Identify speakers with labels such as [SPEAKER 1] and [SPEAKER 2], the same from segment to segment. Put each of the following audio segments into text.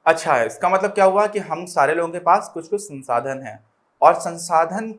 [SPEAKER 1] अच्छा है, इसका मतलब क्या हुआ कि हम सारे लोगों के पास कुछ कुछ संसाधन है, और संसाधन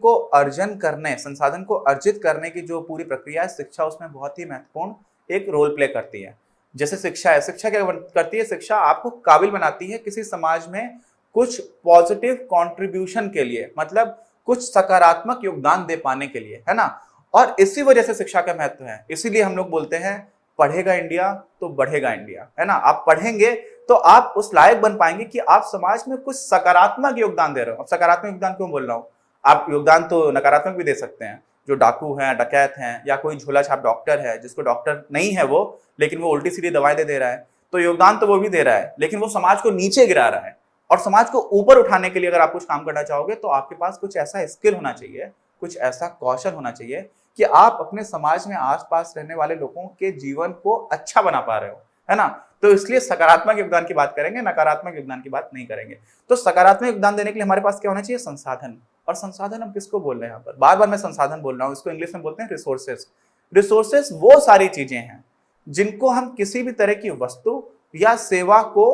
[SPEAKER 1] को अर्जित करने की जो पूरी प्रक्रिया है, शिक्षा उसमें बहुत ही महत्वपूर्ण एक रोल प्ले करती है। जैसे शिक्षा है, शिक्षा क्या करती है? शिक्षा आपको काबिल बनाती है किसी समाज में कुछ पॉजिटिव कंट्रीब्यूशन के लिए, मतलब कुछ सकारात्मक योगदान दे पाने के लिए, है ना। और इसी वजह से शिक्षा का महत्व है, इसीलिए हम लोग बोलते हैं पढ़ेगा इंडिया तो बढ़ेगा इंडिया, है ना। आप पढ़ेंगे तो आप उस लायक बन पाएंगे कि आप समाज में कुछ सकारात्मक योगदान दे रहे हो। अब सकारात्मक योगदान क्यों बोल रहा हूं? आप योगदान तो नकारात्मक भी दे सकते हैं, जो डाकू हैं, डकैत हैं, या कोई झोला छाप डॉक्टर है जिसको डॉक्टर नहीं है वो, लेकिन वो उल्टी सीधी दवाएं दे रहा है, तो योगदान तो वो भी दे रहा है, लेकिन वो समाज को नीचे गिरा रहा है। और समाज को ऊपर उठाने के लिए अगर आप कुछ काम करना चाहोगे तो आपके पास कुछ ऐसा स्किल होना चाहिए, कुछ ऐसा कौशल होना चाहिए कि आप अपने समाज में आसपास रहने वाले लोगों के जीवन को अच्छा बना पा रहे हो, है ना। तो इसलिए सकारात्मक योगदान की बात करेंगे, नकारात्मक योगदान की बात नहीं करेंगे। तो सकारात्मक योगदान देने के लिए हमारे पास क्या होना चाहिए? संसाधन। और संसाधन हम किसको बोल रहे हैं? यहाँ पर बार बार मैं संसाधन बोल रहा हूँ, इसको इंग्लिश में बोलते हैं रिसोर्सेस। रिसोर्सेस वो सारी चीजें हैं जिनको हम किसी भी तरह की वस्तु या सेवा को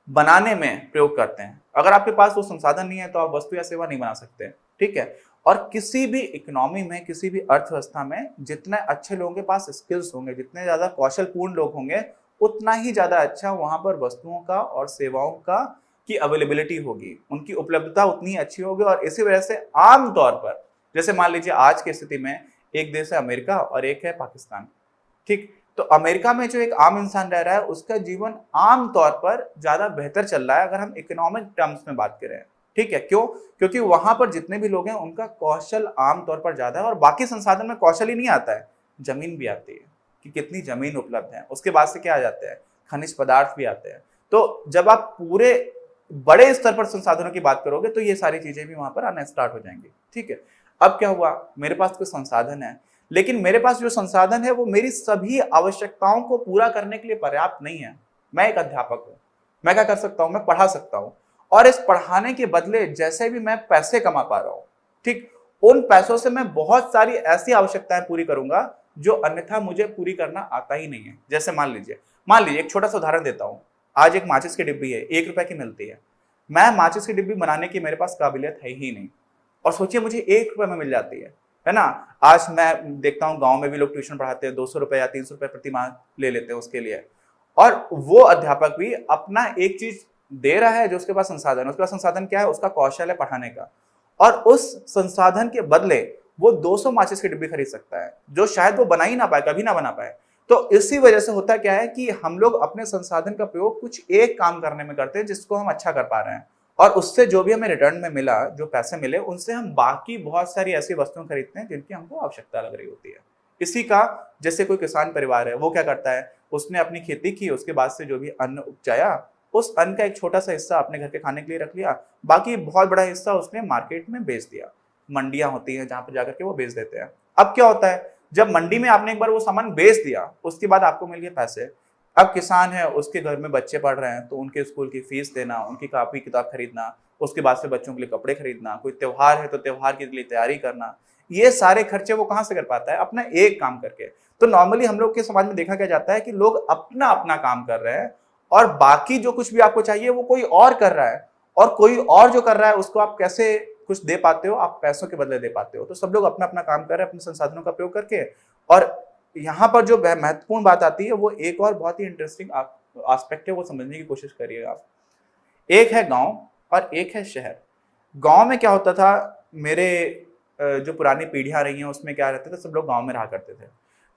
[SPEAKER 1] बनाने में प्रयोग करते हैं। अगर आपके पास वो संसाधन नहीं है तो आप वस्तु या सेवा नहीं बना सकते, ठीक है। और किसी भी इकोनॉमी में, किसी भी अर्थव्यवस्था में जितने अच्छे लोगों के पास स्किल्स होंगे, जितने ज्यादा कौशलपूर्ण लोग होंगे, उतना ही ज्यादा अच्छा वहां पर वस्तुओं का और सेवाओं का की अवेलेबिलिटी होगी, उनकी उपलब्धता उतनी अच्छी होगी। और इसी वजह से आमतौर पर, जैसे मान लीजिए आज की स्थिति में एक देश है अमेरिका और एक है पाकिस्तान, ठीक। तो अमेरिका में जो एक आम इंसान रह रहा है उसका जीवन आमतौर पर ज्यादा बेहतर चल रहा है अगर हम इकोनॉमिक टर्म्स में बात करें, ठीक है। क्यों? क्योंकि वहां पर जितने भी लोग हैं उनका कौशल आमतौर पर ज्यादा है, और बाकी संसाधन में कौशल ही नहीं आता है, जमीन भी आती है कि कितनी जमीन उपलब्ध है, उसके बाद से क्या आ जाते हैं? खनिज पदार्थ भी आते हैं। तो जब आप पूरे बड़े स्तर पर संसाधनों की बात करोगे तो ये सारी चीजें भी वहां पर आना स्टार्ट हो जाएंगी, ठीक है। अब क्या हुआ? मेरे पास कोई संसाधन है, लेकिन मेरे पास जो संसाधन है वो मेरी सभी आवश्यकताओं को पूरा करने के लिए पर्याप्त नहीं है। मैं एक अध्यापक हूं, मैं क्या कर सकता हूं? मैं पढ़ा सकता हूं, और इस पढ़ाने के बदले जैसे भी मैं पैसे कमा पा रहा हूं, ठीक, उन पैसों से मैं बहुत सारी ऐसी आवश्यकताएं पूरी करूंगा जो अन्यथा मुझे पूरी करना आता ही नहीं है। जैसे मान लीजिए एक छोटा सा उदाहरण देता हूं। आज एक माचिस की डिब्बी है, 1 रुपए की मिलती है। मैं माचिस की डिब्बी बनाने की मेरे पास काबिलियत है ही नहीं, और सोचिए मुझे 1 रुपए में मिल जाती है ना। आज मैं देखता हूँ गांव में भी लोग ट्यूशन पढ़ाते हैं, 200 रुपए या 300 रुपए प्रति माह ले लेते हैं उसके लिए। और वो अध्यापक भी अपना एक चीज दे रहा है जो उसके पास संसाधन है। उसके पास संसाधन क्या है? उसका कौशल है पढ़ाने का। और उस संसाधन के बदले वो 200 माचिस की डिब्बी खरीद सकता है, जो शायद वो बना ही ना पाए, कभी ना बना पाए। तो इसी वजह से होता क्या है कि हम लोग अपने संसाधन का प्रयोग कुछ एक काम करने में करते हैं जिसको हम अच्छा कर पा रहे हैं, और उससे जो भी हमें रिटर्न में मिला, जो पैसे मिले, उनसे हम बाकी बहुत सारी ऐसी वस्तुएं खरीदते हैं जिनकी हमको आवश्यकता लग रही होती है। इसी का, जैसे कोई किसान परिवार है, वो क्या करता है? उसने अपनी खेती की, उसके बाद से जो भी अन्न उपजाया, उस अन्न का एक छोटा सा हिस्सा अपने घर के खाने के लिए रख लिया, बाकी बहुत बड़ा हिस्सा उसने मार्केट में बेच दिया। मंडियां होती हैं जहां पर जाकर के वो बेच देते हैं। अब क्या होता है? जब मंडी में आपने एक बार वो सामान बेच दिया, उसके बाद आपको मिल गए पैसे। अब किसान है, उसके घर में बच्चे पढ़ रहे हैं, तो उनके स्कूल की फीस देना, उनकी कॉपी किताब खरीदना, उसके बाद से बच्चों के लिए कपड़े खरीदना, कोई त्योहार है तो त्योहार के लिए तैयारी करना, ये सारे खर्चे वो कहां से कर पाता है? अपना एक काम करके। तो नॉर्मली हम लोग के समाज में देखा क्या जाता है कि लोग अपना अपना काम कर रहे हैं, और बाकी जो कुछ भी आपको चाहिए वो कोई और कर रहा है, और कोई और जो कर रहा है उसको आप कैसे कुछ दे पाते हो? आप पैसों के बदले दे पाते हो। तो सब लोग अपना अपना काम कर रहे हैं अपने संसाधनों का प्रयोग करके। और यहाँ पर जो महत्वपूर्ण बात आती है वो एक और बहुत ही इंटरेस्टिंग एस्पेक्ट है, वो समझने की कोशिश करिएगा आप। एक है गांव और एक है शहर। गांव में क्या होता था? मेरे जो पुरानी पीढ़ियां रही हैं उसमें क्या रहते थे? सब लोग गांव में रहा करते थे।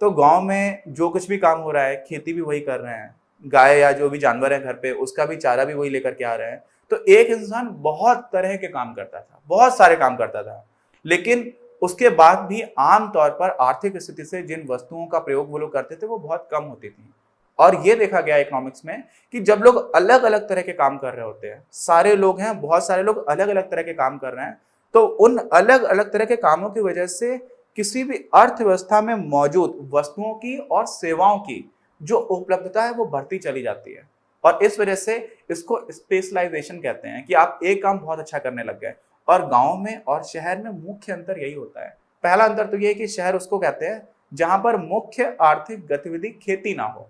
[SPEAKER 1] तो गांव में जो कुछ भी काम हो रहा है, खेती भी वही कर रहे हैं, गाय या जो भी जानवर है घर पे उसका भी चारा भी वही लेकर के आ रहे हैं। तो एक इंसान बहुत तरह के काम करता था, बहुत सारे काम करता था, लेकिन उसके बाद भी आमतौर पर आर्थिक स्थिति से जिन वस्तुओं का प्रयोग वो लोग करते थे वो बहुत कम होती थी। और ये देखा गया इकोनॉमिक्स में कि जब लोग अलग अलग तरह के काम कर रहे होते हैं, सारे लोग हैं, बहुत सारे लोग अलग अलग तरह के काम कर रहे हैं, तो उन अलग अलग तरह के कामों की वजह से किसी भी अर्थव्यवस्था में मौजूद वस्तुओं की और सेवाओं की जो उपलब्धता है वो बढ़ती चली जाती है। और इस वजह से इसको स्पेशलाइजेशन कहते हैं कि आप एक काम बहुत अच्छा करने लग गए। और गांव में और शहर में मुख्य अंतर यही होता है। पहला अंतर तो ये है कि शहर उसको कहते हैं जहां पर मुख्य आर्थिक गतिविधि खेती ना हो,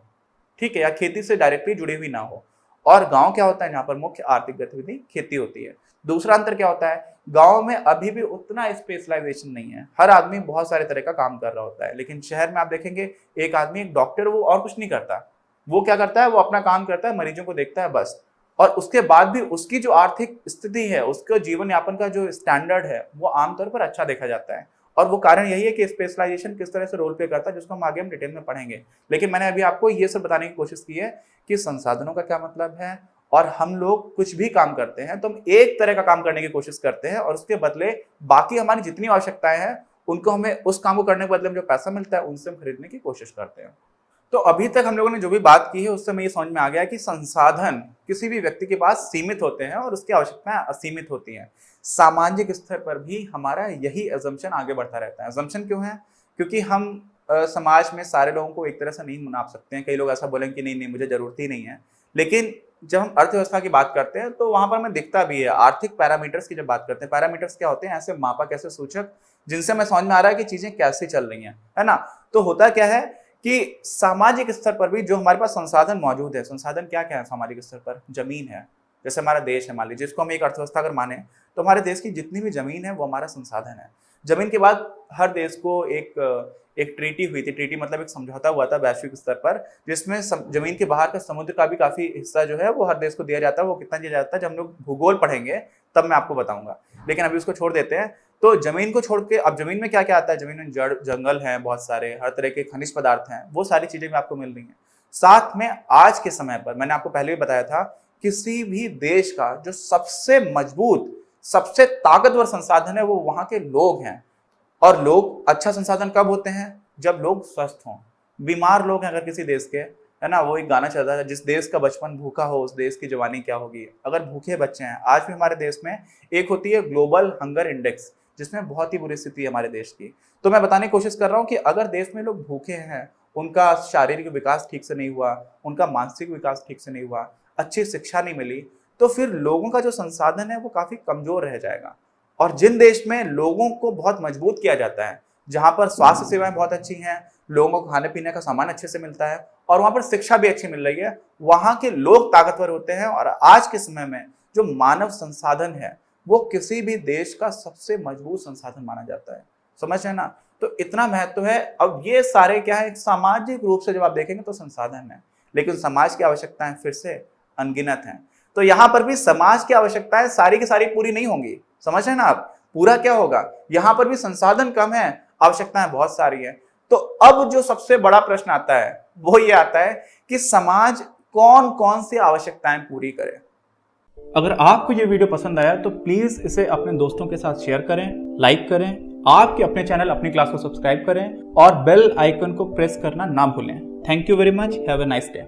[SPEAKER 1] ठीक है, या खेती से डायरेक्टली जुड़ी हुई ना हो। और गांव क्या होता है, जहाँ पर मुख्य आर्थिक गतिविधि खेती होती है। दूसरा अंतर क्या होता है, गांव में अभी भी उतना स्पेशलाइजेशन नहीं है, हर आदमी बहुत सारे तरह का काम कर रहा होता है। लेकिन शहर में आप देखेंगे एक आदमी, एक डॉक्टर, वो और कुछ नहीं करता, वो क्या करता है, वो अपना काम करता है, मरीजों को देखता है बस। और उसके बाद भी उसकी जो आर्थिक स्थिति है, उसका जीवन यापन का जो स्टैंडर्ड है, वो आमतौर पर अच्छा देखा जाता है। और वो कारण यही है कि स्पेशलाइजेशन किस तरह से रोल प्ले करता है, जिसको हम आगे हम डिटेल में पढ़ेंगे। लेकिन मैंने अभी आपको ये सब बताने की कोशिश की है कि संसाधनों का क्या मतलब है, और हम लोग कुछ भी काम करते हैं तो हम एक तरह का काम करने की कोशिश करते हैं, और उसके बदले बाकी हमारी जितनी आवश्यकताएं हैं उनको हमें, उस काम को करने के बदले में जो पैसा मिलता है उनसे हम खरीदने की कोशिश करते हैं। तो अभी तक हम लोगों ने जो भी बात की है उससे हमें ये समझ में आ गया कि संसाधन किसी भी व्यक्ति के पास सीमित होते हैं और उसकी आवश्यकताएं असीमित होती हैं। सामाजिक स्तर पर भी हमारा यही अजम्पशन आगे बढ़ता रहता है। अजम्पशन क्यों है? क्योंकि हम समाज में सारे लोगों को एक तरह से नहीं नाप सकते हैं। कई लोग ऐसा बोलेंगे कि नहीं नहीं मुझे जरूरत ही नहीं है। लेकिन जब हम अर्थव्यवस्था की बात करते हैं तो वहां पर हमें दिखता भी है। आर्थिक पैरामीटर्स की जब बात करते हैं, पैरामीटर्स क्या होते हैं? ऐसे मापक, ऐसे सूचक जिनसे हमें समझ में आ रहा है कि चीजें कैसे चल रही हैं, है ना। तो होता क्या है कि सामाजिक स्तर पर भी जो हमारे पास संसाधन मौजूद है, संसाधन क्या क्या है सामाजिक स्तर पर? जमीन है, जैसे हमारा देश है, मान लीजिए जिसको हम एक अर्थव्यवस्था अगर माने तो हमारे देश की जितनी भी जमीन है वो हमारा संसाधन है। जमीन के बाद हर देश को एक ट्रीटी हुई थी। ट्रीटी मतलब एक समझौता हुआ था वैश्विक स्तर पर, जिसमें जमीन के बाहर का समुद्र का भी काफी हिस्सा जो है वो हर देश को दिया जाता है। वो कितना दिया जाता है, जब हम लोग भूगोल पढ़ेंगे तब मैं आपको बताऊंगा, लेकिन अभी उसको छोड़ देते हैं। तो जमीन को छोड़ के अब जमीन में क्या क्या आता है? जमीन में जड़, जंगल हैं बहुत सारे, हर तरह के खनिज पदार्थ हैं, वो सारी चीजें भी आपको मिल रही हैं। साथ में आज के समय पर मैंने आपको पहले भी बताया था, किसी भी देश का जो सबसे मजबूत, सबसे ताकतवर संसाधन है वो वहां के लोग हैं। और लोग अच्छा संसाधन कब होते हैं? जब लोग स्वस्थ हों। बीमार लोग हैं अगर किसी देश के, है ना, वो एक गाना चल रहा है, जिस देश का बचपन भूखा हो उस देश की जवानी क्या होगी। अगर भूखे बच्चे हैं, आज भी हमारे देश में एक होती है ग्लोबल हंगर इंडेक्स, जिसमें बहुत ही बुरी स्थिति है हमारे देश की। तो मैं बताने की कोशिश कर रहा हूँ कि अगर देश में लोग भूखे हैं, उनका शारीरिक विकास ठीक से नहीं हुआ, उनका मानसिक विकास ठीक से नहीं हुआ, अच्छी शिक्षा नहीं मिली, तो फिर लोगों का जो संसाधन है वो काफी कमजोर रह जाएगा। और जिन देश में लोगों को बहुत मजबूत किया जाता है, जहां पर स्वास्थ्य सेवाएं बहुत अच्छी हैं, लोगों को खाने पीने का सामान अच्छे से मिलता है और वहां पर शिक्षा भी अच्छी मिल रही है, वहां के लोग ताकतवर होते हैं। और आज के समय में जो मानव संसाधन है वो किसी भी देश का सबसे मजबूत संसाधन माना जाता है। समझ है ना? तो इतना महत्व है। अब ये सारे क्या है, सामाजिक रूप से जब आप देखेंगे तो संसाधन है, लेकिन समाज की आवश्यकताएं फिर से अनगिनत हैं। तो यहाँ पर भी समाज की आवश्यकताएं सारी की सारी पूरी नहीं होंगी। समझ है ना आप? पूरा क्या होगा, यहाँ पर भी संसाधन कम है, आवश्यकताएं बहुत सारी है। तो अब जो सबसे बड़ा प्रश्न आता है वो ये आता है कि समाज कौन कौन सी आवश्यकताएं पूरी करे। अगर आपको ये वीडियो पसंद आया तो प्लीज इसे अपने दोस्तों के साथ शेयर करें, लाइक करें, आपके अपने चैनल अपनी क्लास को सब्सक्राइब करें और बेल आइकन को प्रेस करना ना भूलें। Thank you very much, have a nice day.